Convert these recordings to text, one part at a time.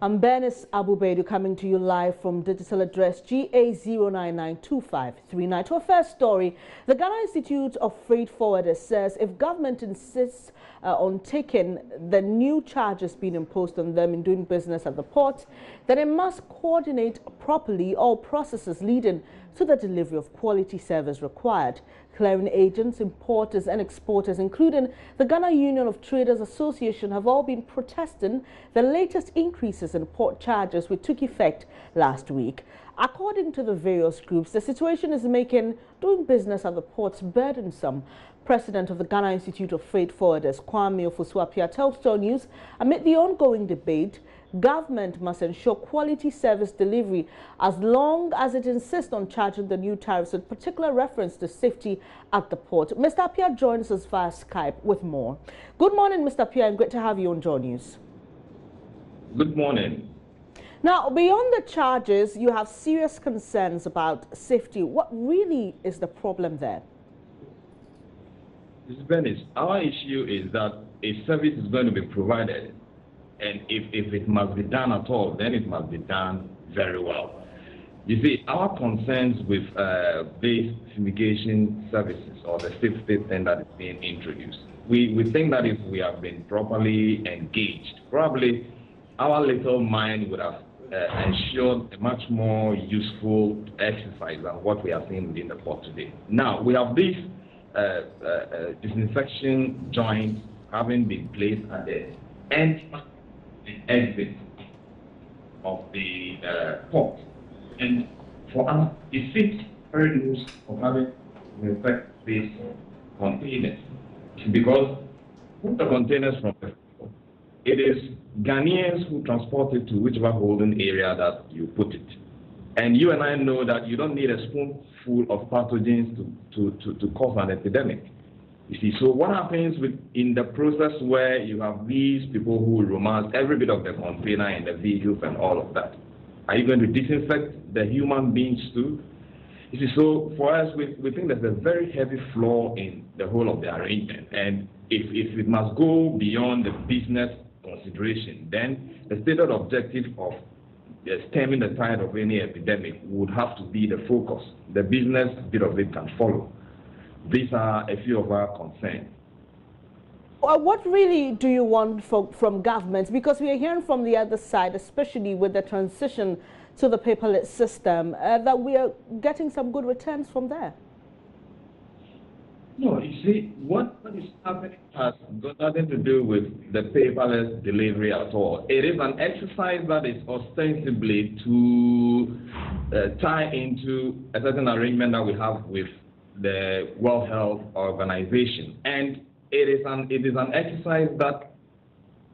I'm Bernice Abubeidu coming to you live from digital address GA0992539. To our first story, the Ghana Institute of Freight Forwarders says if government insists on taking the new charges being imposed on them in doing business at the port, then it must coordinate properly all processes leading to the delivery of quality service required. Clearing agents, importers and exporters, including the Ghana Union of Traders Association, have all been protesting the latest increases in port charges which took effect last week. According to the various groups, the situation is making doing business at the ports burdensome. President of the Ghana Institute of Freight Forwarders, Kwame Ofosu-Appiah, tells Star News, amid the ongoing debate, government must ensure quality service delivery as long as it insists on charging the new tariffs, with particular reference to safety at the port. Mr. Appiah joins us via Skype with more. Good morning, Mr. Appiah, and great to have you on Joy News. Good morning. Now, beyond the charges, you have serious concerns about safety. What really is the problem there? Mr. Bernice, our issue is that a service is going to be provided, and if it must be done at all, then it must be done very well. You see, our concerns with these fumigation services or the safety thing that is being introduced, we think that if we have been properly engaged, probably our little mind would have ensured a much more useful exercise than what we are seeing within the port today. Now, we have these disinfection joints having been placed at the end and exit of the port. And for us, it fits very loose of having to respect these containers. Because put the containers from the port, it is Ghanaians who transport it to whichever holding area that you put it. And you and I know that you don't need a spoonful of pathogens to cause an epidemic. You see, so what happens in the process where you have these people who romance every bit of the container and the vehicles and all of that? Are you going to disinfect the human beings too? You see, so for us, we think there's a very heavy flaw in the whole of the arrangement. And if it must go beyond the business consideration, then the stated objective of stemming the tide of any epidemic would have to be the focus. The business bit of it can follow. These are a few of our concerns. What really do you want from government? Because we are hearing from the other side, especially with the transition to the paperless system, that we are getting some good returns from there. No, you see, what is happening has got nothing to do with the paperless delivery at all. It is an exercise that is ostensibly to tie into a certain arrangement that we have with the World Health Organization. And it is an exercise that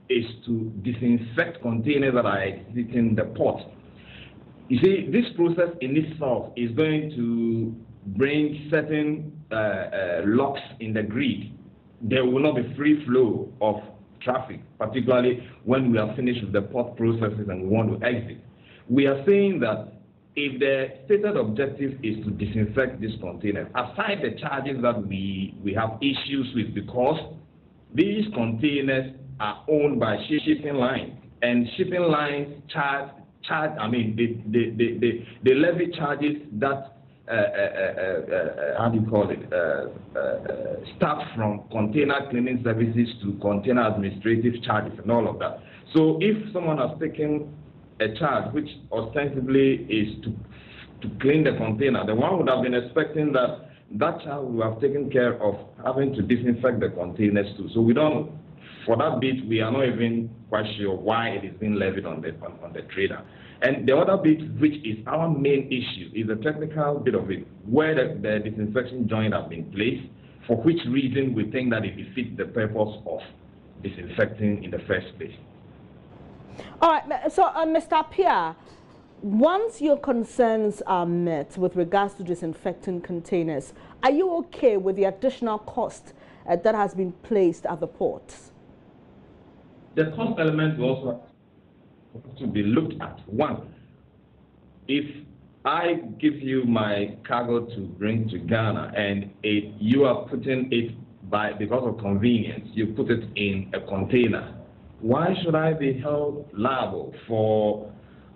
is to disinfect containers that are exiting the port. You see, this process in itself is going to bring certain locks in the grid. There will not be free flow of traffic, particularly when we are finished with the port processes and we want to exit. We are saying that if the stated objective is to disinfect these containers, aside the charges that we have issues with, because these containers are owned by shipping lines, and shipping lines they levy charges that start from container cleaning services to container administrative charges and all of that. So if someone has taken a charge which ostensibly is to clean the container, the one would have been expecting that charge would have taken care of having to disinfect the containers too. So we don't, for that bit, we are not even quite sure why it is being levied on the trader. And the other bit, which is our main issue, is the technical bit of it, where the disinfection joint has been placed, for which reason we think that it defeats the purpose of disinfecting in the first place. All right, so Mr. Appiah, once your concerns are met with regards to disinfecting containers, are you okay with the additional cost that has been placed at the ports? The cost element will also have to be looked at. One, if I give you my cargo to bring to Ghana and you are putting it because of convenience, you put it in a container, Why should I be held liable for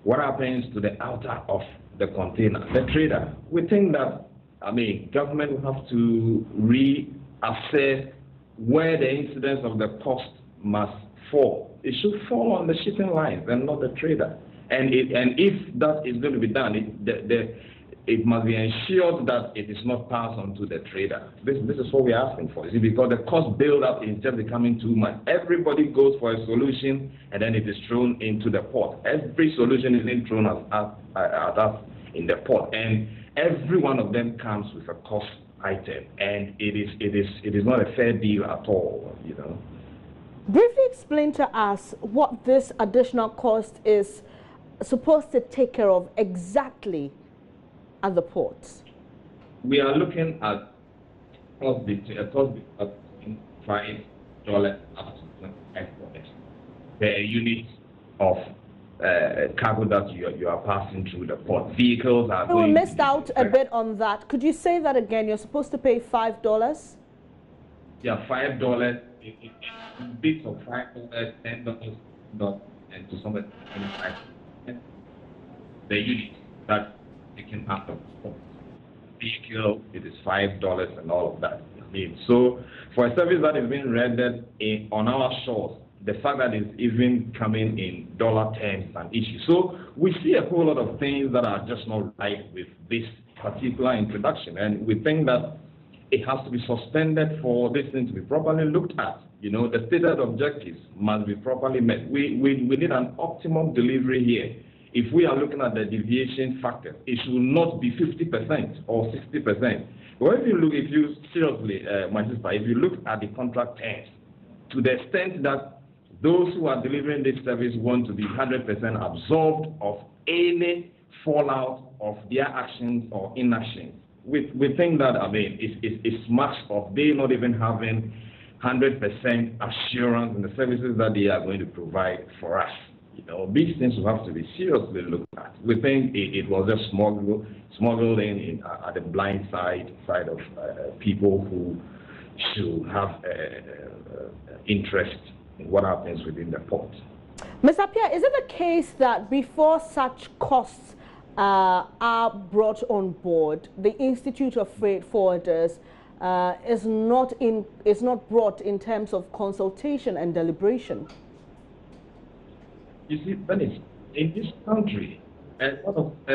what happens to the outer of the container, the trader? We think that, government will have to reassess where the incidence of the cost must fall. It should fall on the shipping lines and not the trader. And if that is going to be done, it must be ensured that it is not passed on to the trader. This is what we're asking for. You see, because the cost build-up is just becoming too much. Everybody goes for a solution, and then it is thrown into the pot. Every solution is being thrown at us in the pot, and every one of them comes with a cost item, and it is not a fair deal at all. Briefly explain to us what this additional cost is supposed to take care of exactly at the ports. We are looking at cost between $5 up to $25 per unit of cargo that you are passing through the port. Vehicles are going. We missed out a bit on that. Could you say that again? You're supposed to pay $5. Yeah, $5. Bits of $5, $10, and to some extent 25%. The unit that you can have the vehicle, it is $5 and all of that. So for a service that is being rendered on our shores, the fact that it's even coming in dollar terms is an issue. So we see a whole lot of things that are just not right with this particular introduction, and we think that it has to be suspended for this thing to be properly looked at. The stated objectives must be properly met. We need an optimum delivery here. If we are looking at the deviation factor, it should not be 50% or 60%. Well, if you seriously, my sister, if you look at the contract terms, to the extent that those who are delivering this service want to be 100% absolved of any fallout of their actions or inactions, we think that, it's marks of they not even having 100% assurance in the services that they are going to provide for us. These things will have to be seriously looked at. We think it was just smuggled in at the blind side of people who should have interest in what happens within the port. Ms. Appiah, is it the case that before such costs are brought on board, the Institute of Freight Forwarders is not brought in terms of consultation and deliberation? You see, Dennis, in this country, a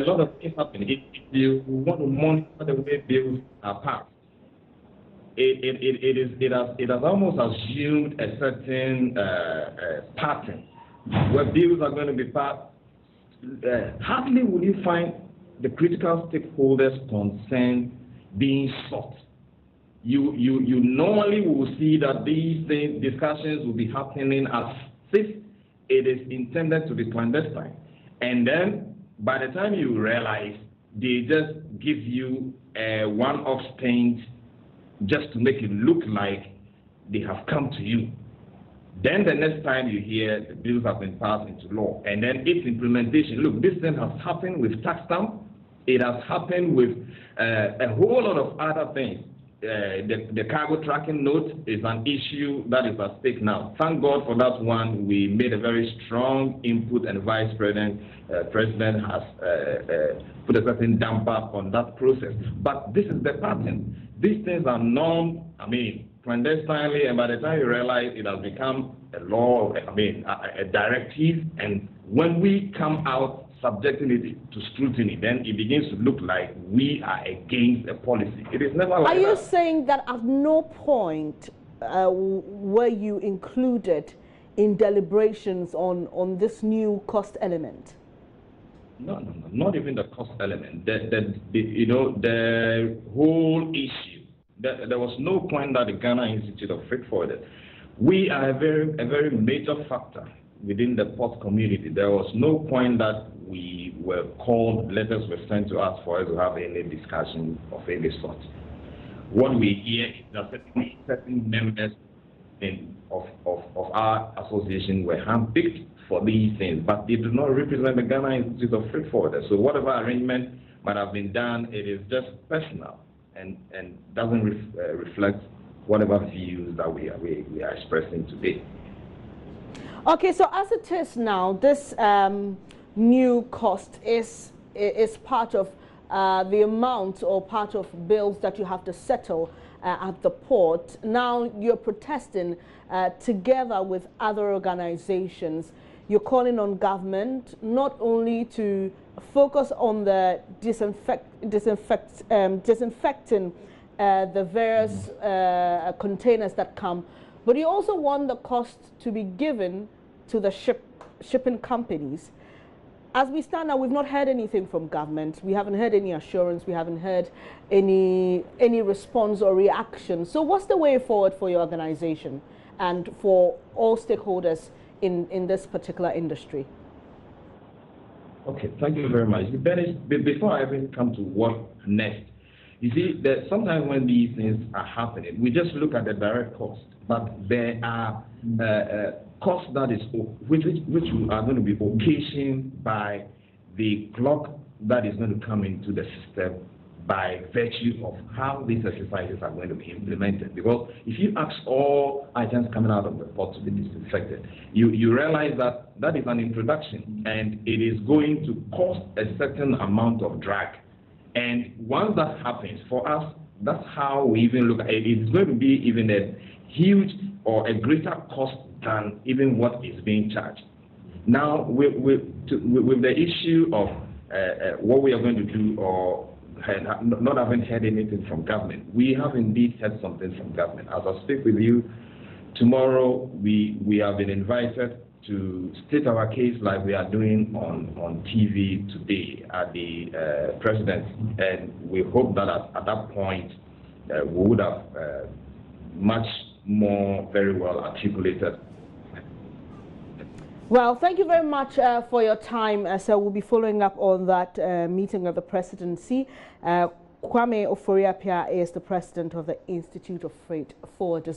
lot of things happen. If you want to monitor the way bills are passed, it has almost assumed a certain pattern where bills are going to be passed. Hardly will you find the critical stakeholders' concern being sought. You normally will see that these discussions will be happening as if it is intended to be clandestine. And then by the time you realize, they just give you a one-off thing just to make it look like they have come to you. Then the next time you hear the bills have been passed into law, and then its implementation. Look, this thing has happened with tax stamp. It has happened with a whole lot of other things. The cargo tracking note is an issue that is at stake now. Thank God for that one. We made a very strong input, and Vice President has put a certain damper on that process. But this is the pattern. These things are clandestinely, and by the time you realize it has become a law, a directive, and when we come out subjecting it to scrutiny, then it begins to look like we are against a policy. It is never like that. Are you saying that at no point were you included in deliberations on this new cost element? No, not even the cost element. The whole issue. There was no point that the Ghana Institute of Freight Forwarders, we are a very major factor within the port community. There was no point that we were called, letters were sent to us for us to have any discussion of any sort. What we hear is that certain members of our association were handpicked for these things, but they do not represent the Ghana Institute of Freight Forwarders. So whatever arrangement might have been done, it is just personal and doesn't reflect whatever views that we are expressing today. Okay, so as it is now, this new cost is part of the amount or part of bills that you have to settle at the port. Now you're protesting together with other organizations. You're calling on government not only to focus on the disinfecting the various containers that come, but you also want the cost to be given to the shipping companies. As we stand now, we've not heard anything from government. We haven't heard any assurance. We haven't heard any response or reaction. So what's the way forward for your organization and for all stakeholders in this particular industry? Okay, thank you very much. Before I even come to what next, you see, that sometimes when these things are happening, we just look at the direct cost, but there are costs that is which are going to be occasioned by the clock that is going to come into the system by virtue of how these exercises are going to be implemented. Because if you ask all items coming out of the port to be disinfected, you realize that that is an introduction, and it is going to cost a certain amount of drag. And once that happens, for us, that's how we even look at it. It's going to be even a huge or a greater cost than even what is being charged. Now, with the issue of what we are going to do, or not having heard anything from government, we have indeed heard something from government. As I speak with you, tomorrow we have been invited to state our case like we are doing on TV today at the presidency, and we hope that at that point we would have much more very well articulated. Well, thank you very much for your time. So we'll be following up on that meeting of the presidency. Kwame Ofori-Appiah is the president of the Institute of Freight Forwarders.